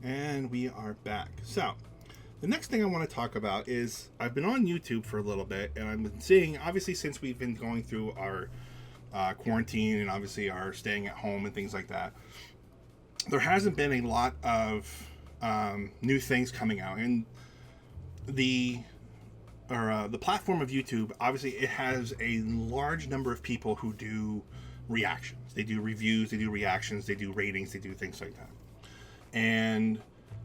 And we are back. So, the next thing I want to talk about is I've been on YouTube for a little bit, and I've been seeing, obviously, since we've been going through our quarantine and obviously our staying at home and things like that, there hasn't been a lot of new things coming out. And the platform of YouTube, obviously, it has a large number of people who do reactions. They do reviews, they do reactions, they do ratings, they do things like that. And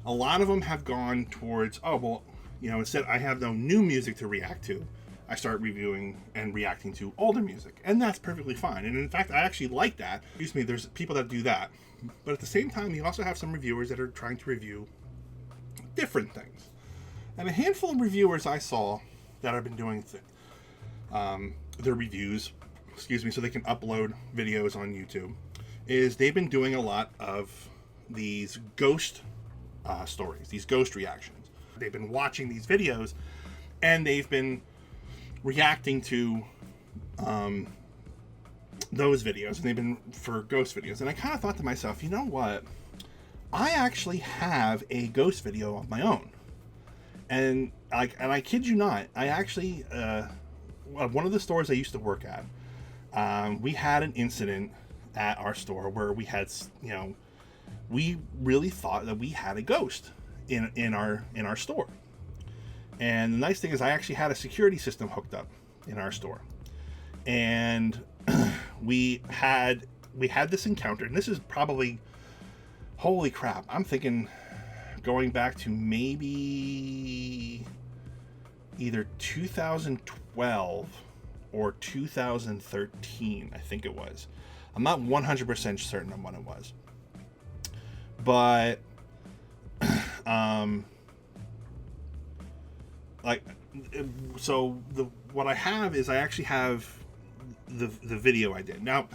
a lot of them have gone towards, oh, well, instead I have no new music to react to, I start reviewing and reacting to older music. And that's perfectly fine. And in fact, I actually like that. Excuse me, there's people that do that. But at the same time, you also have some reviewers that are trying to review different things. And a handful of reviewers I saw that have been doing their reviews, so they can upload videos on YouTube, is they've been doing a lot of these ghost stories, these ghost reactions. They've been watching these videos and they've been reacting to those videos, and they've been for ghost videos. And I kind of thought to myself, you know what? I actually have a ghost video of my own. And I kid you not, I actually, one of the stores I used to work at, we had an incident at our store where we had, we really thought that we had a ghost in our store. And the nice thing is I actually had a security system hooked up in our store. And we had this encounter, and this is probably, holy crap, I'm thinking going back to maybe either 2012 or 2013, I think it was. I'm not 100% certain on when it was. But what I have is I actually have the video I did. Now,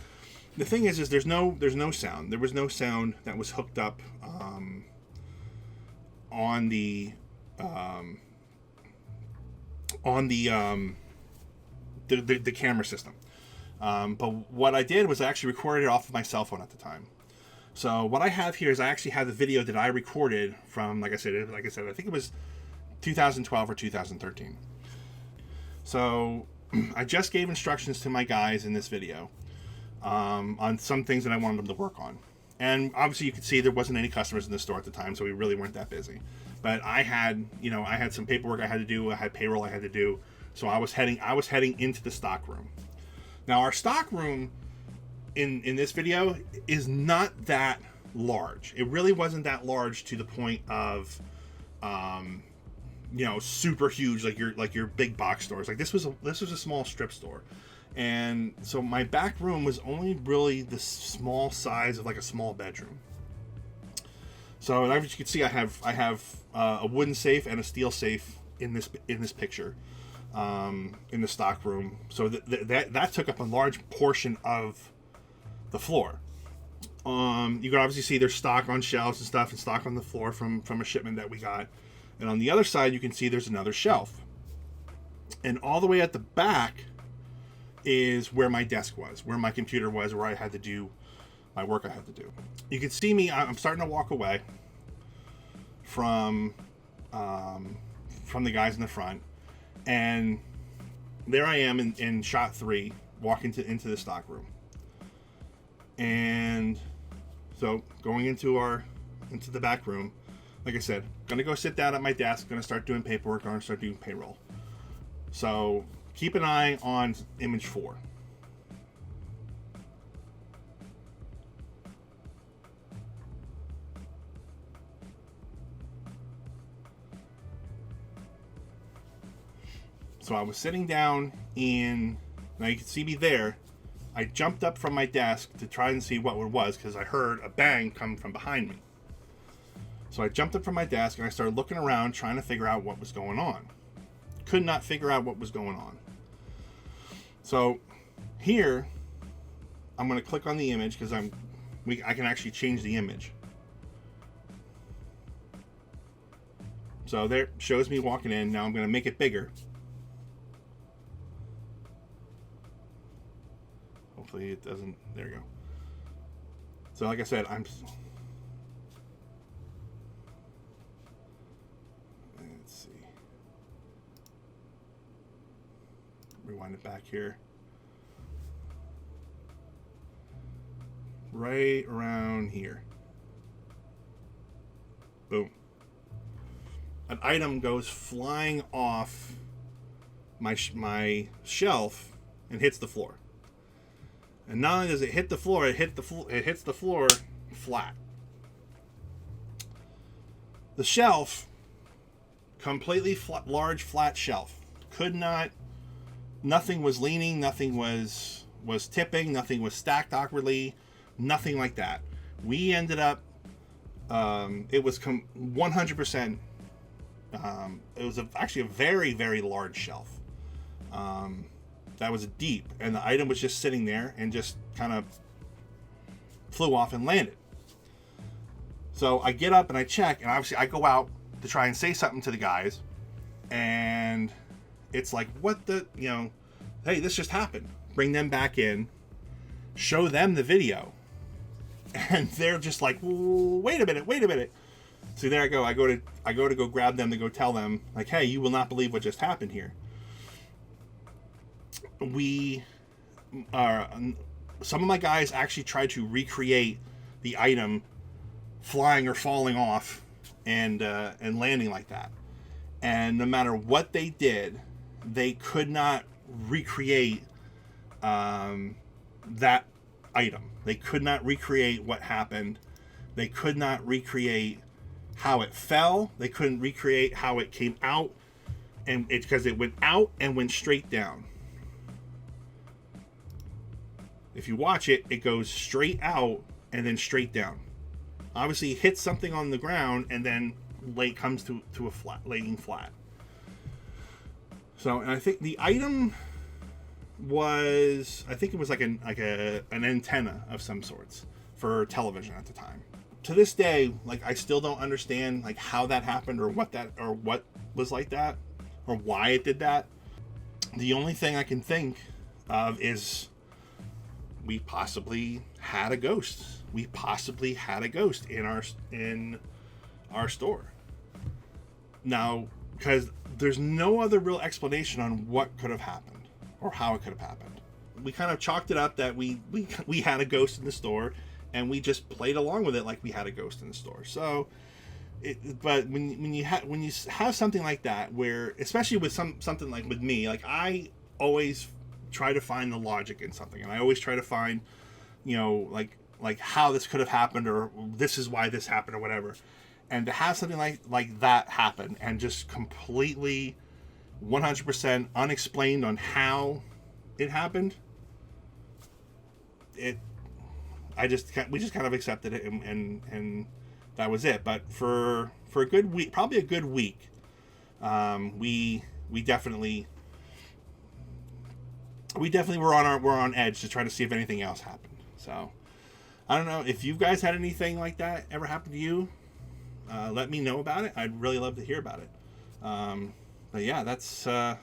the thing is there's no sound. There was no sound that was hooked up on the camera system. But what I did was I actually recorded it off of my cell phone at the time. So what I have here is I actually have the video that I recorded from, like I said, I think it was 2012 or 2013. So I just gave instructions to my guys in this video on some things that I wanted them to work on. And obviously you could see there wasn't any customers in the store at the time, so we really weren't that busy. But I had some paperwork I had to do, I had payroll I had to do. So I was heading into the stockroom. Now our stockroom in this video is not that large. It really wasn't that large to the point of super huge like your big box stores. Like this was a small strip store. And so my back room was only really the small size of like a small bedroom. So as you can see, I have a wooden safe and a steel safe in this picture in the stock room. So that took up a large portion of the floor. You can obviously see there's stock on shelves and stuff, and stock on the floor from a shipment that we got. And on the other side, you can see there's another shelf. And all the way at the back is where my desk was, where my computer was, where I had to do my work I had to do. You can see me, I'm starting to walk away from the guys in the front. And there I am in shot 3, walking into the stock room. And so going into the back room, like I said, gonna go sit down at my desk, gonna start doing paperwork, gonna start doing payroll. So keep an eye on image 4. So I was sitting down now you can see me there. I jumped up from my desk to try and see what it was because I heard a bang come from behind me. So I jumped up from my desk and I started looking around trying to figure out what was going on. Could not figure out what was going on. So here, I'm going to click on the image because I can actually change the image. So there, shows me walking in. Now I'm going to make it bigger. Hopefully it doesn't. There you go. So like I said, rewind it back here. Right around here. Boom. An item goes flying off my shelf and hits the floor. And not only does it hit the floor, it hits the floor flat. The shelf, completely flat, large flat shelf, nothing was leaning, nothing was tipping, nothing was stacked awkwardly, nothing like that. We ended up, it was 100%, it was actually a very, very large shelf. That was deep, and the item was just sitting there and just kind of flew off and landed. So I get up and I check, and obviously I go out to try and say something to the guys, and it's like, what the, hey, this just happened. Bring them back in, show them the video, and they're just like, wait a minute. So there I go. I go to go grab them to go tell them, like, hey, you will not believe what just happened here. Some of my guys actually tried to recreate the item flying or falling off and landing like that. And no matter what they did, they could not recreate that item. They could not recreate what happened. They could not recreate how it fell. They couldn't recreate how it came out, and it's because it went out and went straight down. If you watch it, it goes straight out and then straight down. Obviously, it hits something on the ground and then comes to a flat, laying flat. So, and I think the item was, I think it was like an antenna of some sorts for television at the time. To this day, like, I still don't understand like how that happened or what was like that or why it did that. The only thing I can think of is we possibly had a ghost. We possibly had a ghost in our store. Now, because there's no other real explanation on what could have happened or how it could have happened. We kind of chalked it up that we had a ghost in the store, and we just played along with it like we had a ghost in the store. So, but when you have something like that, where especially with something like with me, like I always try to find the logic in something, and I always try to find, like how this could have happened, or this is why this happened, or whatever. And to have something like that happen and just completely 100% unexplained on how it happened, we just kind of accepted it, and that was it. But for a good week, probably a good week, we definitely were on edge to try to see if anything else happened. So I don't know if you guys had anything like that ever happen to you. Let me know about it. I'd really love to hear about it. But yeah, that's the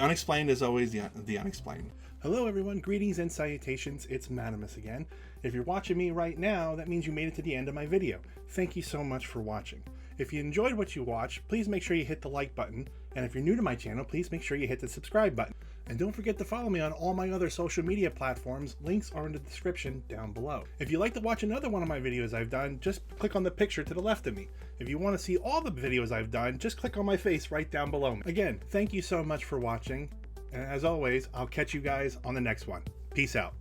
unexplained is always the unexplained. Hello everyone, greetings and salutations. It's Madamus again. If you're watching me right now, that means you made it to the end of my video. Thank you so much for watching. If you enjoyed what you watched, please make sure you hit the like button. And if you're new to my channel, please make sure you hit the subscribe button. And don't forget to follow me on all my other social media platforms. Links are in the description down below. If you'd like to watch another one of my videos I've done, just click on the picture to the left of me. If you want to see all the videos I've done, just click on my face right down below. Again, thank you so much for watching. And as always, I'll catch you guys on the next one. Peace out.